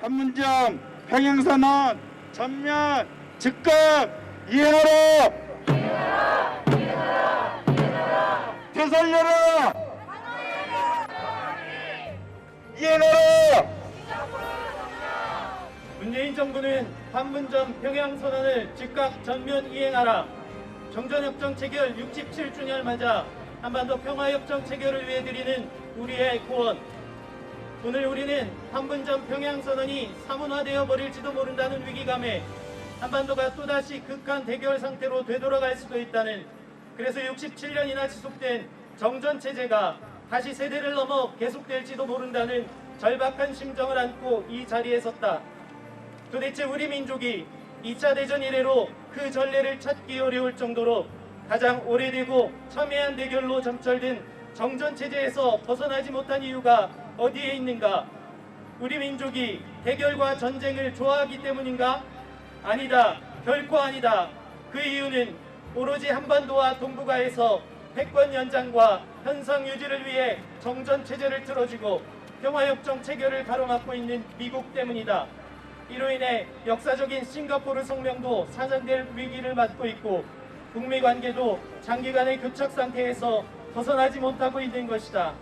판문점 평양선언 전면 즉각 이행하라! 되살려라! 이행하라! 문재인 정부는 판문점 평양선언을 즉각 전면 이행하라. 정전협정 체결 67주년을 맞아 한반도 평화협정 체결을 위해 드리는 우리의 구원. 오늘 우리는 판문점 평양선언이 사문화되어 버릴지도 모른다는 위기감에 한반도가 또다시 극한 대결 상태로 되돌아갈 수도 있다는, 그래서 67년이나 지속된 정전체제가 다시 세대를 넘어 계속될지도 모른다는 절박한 심정을 안고 이 자리에 섰다. 도대체 우리 민족이 2차 대전 이래로 그 전례를 찾기 어려울 정도로 가장 오래되고 첨예한 대결로 점철된 정전체제에서 벗어나지 못한 이유가 어디에 있는가? 우리 민족이 대결과 전쟁을 좋아하기 때문인가? 아니다. 결코 아니다. 그 이유는 오로지 한반도와 동북아에서 패권 연장과 현상 유지를 위해 정전체제를 틀어주고 평화협정 체결을 가로막고 있는 미국 때문이다. 이로 인해 역사적인 싱가포르 성명도 사장될 위기를 맞고 있고 북미 관계도 장기간의 교착 상태에서 벗어나지 못하고 있는 것이다.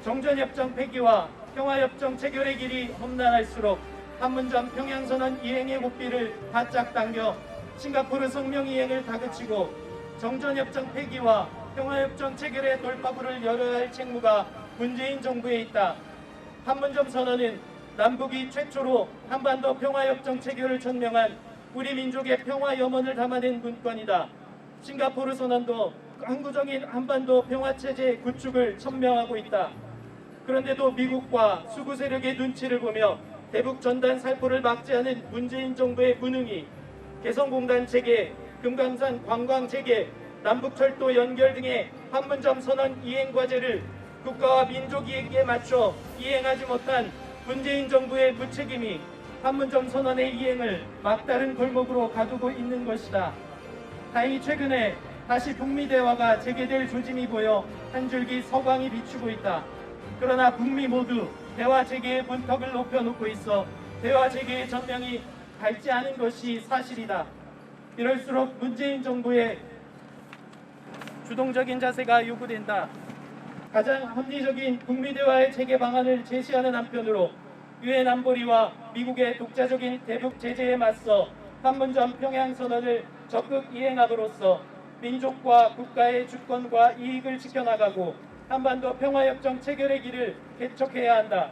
정전협정 폐기와 평화협정 체결의 길이 험난할수록 판문점 평양선언 이행의 고삐를 바짝 당겨 싱가포르 성명 이행을 다그치고 정전협정 폐기와 평화협정 체결의 돌파구를 열어야 할 책무가 문재인 정부에 있다. 판문점 선언은 남북이 최초로 한반도 평화협정 체결을 천명한 우리 민족의 평화 염원을 담아낸 문건이다. 싱가포르 선언도 항구적인 한반도 평화체제 구축을 천명하고 있다. 그런데도 미국과 수구 세력의 눈치를 보며 대북 전단 살포를 막지 않은 문재인 정부의 무능이 개성공단 재개, 금강산 관광 재개, 남북철도 연결 등의 판문점 선언 이행 과제를 국가와 민족 이익에 맞춰 이행하지 못한 문재인 정부의 무책임이 판문점 선언의 이행을 막다른 골목으로 가두고 있는 것이다. 다행히 최근에 다시 북미 대화가 재개될 조짐이 보여 한 줄기 서광이 비추고 있다. 그러나 북미 모두 대화 재개의 문턱을 높여놓고 있어 대화 재개의 전명이 밝지 않은 것이 사실이다. 이럴수록 문재인 정부의 주동적인 자세가 요구된다. 가장 합리적인 북미 대화의 재개 방안을 제시하는 한편으로 유엔 안보리와 미국의 독자적인 대북 제재에 맞서 판문점 평양선언을 적극 이행함으로써 민족과 국가의 주권과 이익을 지켜나가고 한반도 평화협정 체결의 길을 개척해야 한다.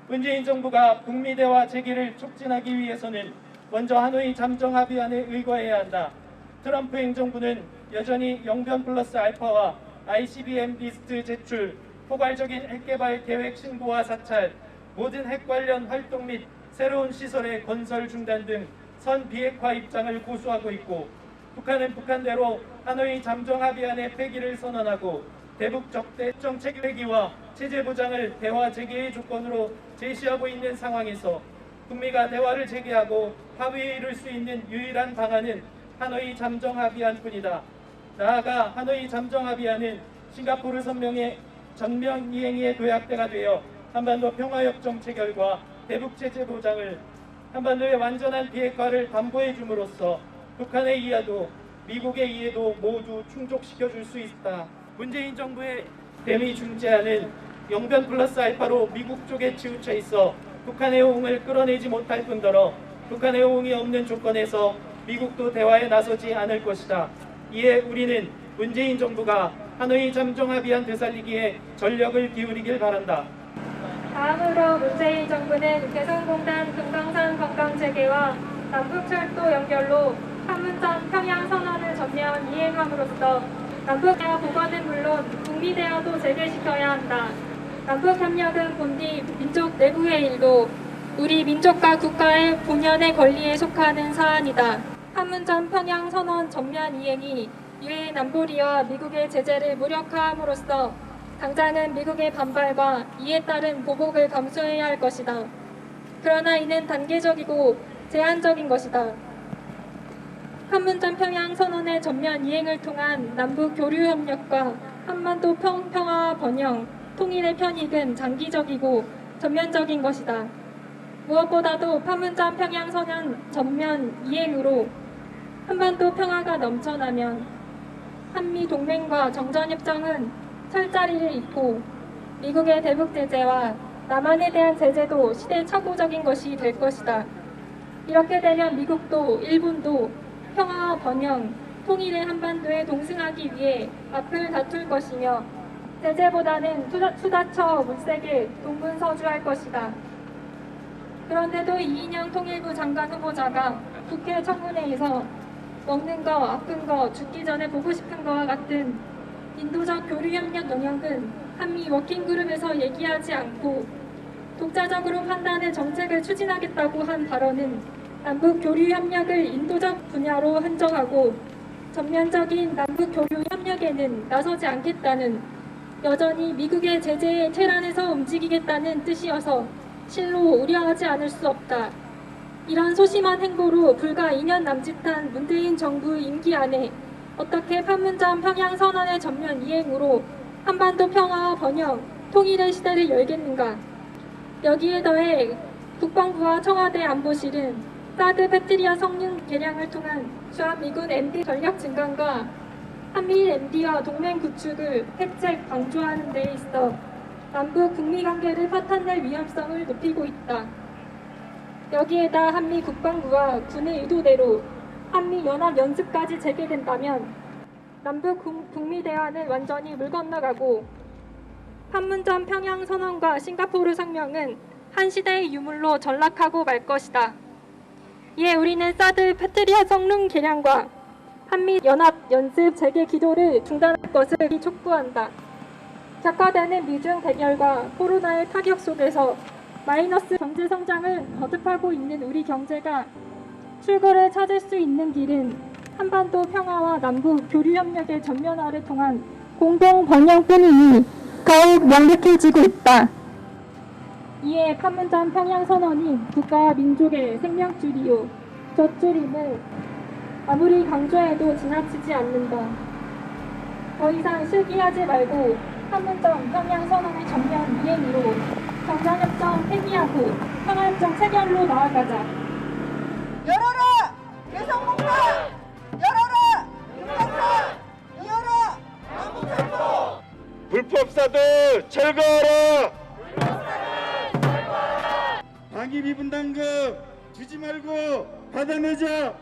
문재인 정부가 북미 대화 재개를 촉진하기 위해서는 먼저 하노이 잠정합의안에 의거해야 한다. 트럼프 행정부는 여전히 영변 플러스 알파와 ICBM 리스트 제출, 포괄적인 핵개발 계획 신고와 사찰, 모든 핵 관련 활동 및 새로운 시설의 건설 중단 등 선 비핵화 입장을 고수하고 있고, 북한은 북한대로 하노이 잠정합의안의 폐기를 선언하고 대북 적대정 체계기와 체제 보장을 대화 재개의 조건으로 제시하고 있는 상황에서 북미가 대화를 재개하고 합의에 이를 수 있는 유일한 방안은 하노이 잠정합의안뿐이다. 나아가 하노이 잠정합의안은 싱가포르 선명의 전면 이행의 도약대가 되어 한반도 평화협정 체결과 대북 체제 보장을, 한반도의 완전한 비핵화를 담보해 줌으로써 북한의 이해도 미국의 이해도 모두 충족시켜 줄 수 있다. 문재인 정부의 대미 중재안은 영변 플러스 알파로 미국 쪽에 치우쳐 있어 북한의 호응을 끌어내지 못할 뿐더러 북한의 호응이 없는 조건에서 미국도 대화에 나서지 않을 것이다. 이에 우리는 문재인 정부가 하노이 잠정합의안 되살리기에 전력을 기울이길 바란다. 다음으로 문재인 정부는 개성공단 금강산 관광 재개와 남북철도 연결로 판문점 평양선언을 전면 이행함으로써 남북대화 복원은 물론 북미대화도 재개시켜야 한다. 남북협력은 본디 민족 내부의 일도 우리 민족과 국가의 본연의 권리에 속하는 사안이다. 판문점 평양선언 전면 이행이 유엔 안보리와 미국의 제재를 무력화함으로써 당장은 미국의 반발과 이에 따른 보복을 감수해야 할 것이다. 그러나 이는 단계적이고 제한적인 것이다. 판문점 평양선언의 전면 이행을 통한 남북 교류 협력과 한반도 평화 번영, 통일의 편익은 장기적이고 전면적인 것이다. 무엇보다도 판문점 평양선언 전면 이행으로 한반도 평화가 넘쳐나면 한미 동맹과 정전협정은 철자리를 잇고 미국의 대북 제재와 남한에 대한 제재도 시대착오적인 것이 될 것이다. 이렇게 되면 미국도 일본도 평화와 번영, 통일의 한반도에 동승하기 위해 앞을 다툴 것이며 제재보다는 수다처 물세게 동분서주할 것이다. 그런데도 이인영 통일부 장관 후보자가 국회 청문회에서 먹는 거, 아픈 거, 죽기 전에 보고 싶은 거와 같은 인도적 교류협력 영역은 한미 워킹그룹에서 얘기하지 않고 독자적으로 판단해 정책을 추진하겠다고 한 발언은 남북 교류협력을 인도적 분야로 한정하고 전면적인 남북 교류협력에는 나서지 않겠다는, 여전히 미국의 제재의 테란에서 움직이겠다는 뜻이어서 실로 우려하지 않을 수 없다. 이런 소심한 행보로 불과 2년 남짓한 문재인 정부 임기 안에 어떻게 판문점 평양선언의 전면 이행으로 한반도 평화와 번영, 통일의 시대를 열겠는가. 여기에 더해 국방부와 청와대 안보실은 사드 패트리아 성능 개량을 통한 주한미군 MD 전력 증강과 한미일 MD와 동맹 구축을 획책 강조하는 데 있어 남북 북미 관계를 파탄낼 위험성을 높이고 있다. 여기에다 한미 국방부와 군의 의도대로 한미 연합 연습까지 재개된다면 남북 북미 대화는 완전히 물 건너가고 판문점 평양 선언과 싱가포르 성명은 한 시대의 유물로 전락하고 말 것이다. 이에 우리는 사드 패트리아 성능 개량과 한미 연합 연습 재개 기도를 중단할 것을 촉구한다. 격화되는 미중 대결과 코로나의 타격 속에서 마이너스 경제 성장을 거듭하고 있는 우리 경제가 출구를 찾을 수 있는 길은 한반도 평화와 남북 교류 협력의 전면화를 통한 공동 번영뿐이니 더욱 명백해지고 있다. 이에 판문점 평양선언이 국가와 민족의 생명줄이요 젖줄임을 아무리 강조해도 지나치지 않는다. 더 이상 실기하지 말고 판문점 평양선언의 전면 이행으로 정전협정 폐기하고 평화협정 체결로 나아가자. 열어라! 개성공단! 열어라! 금강산! 이어라! 남북철도! 불법사들 철거하라. 방위비 분담금 주지 말고 받아내자.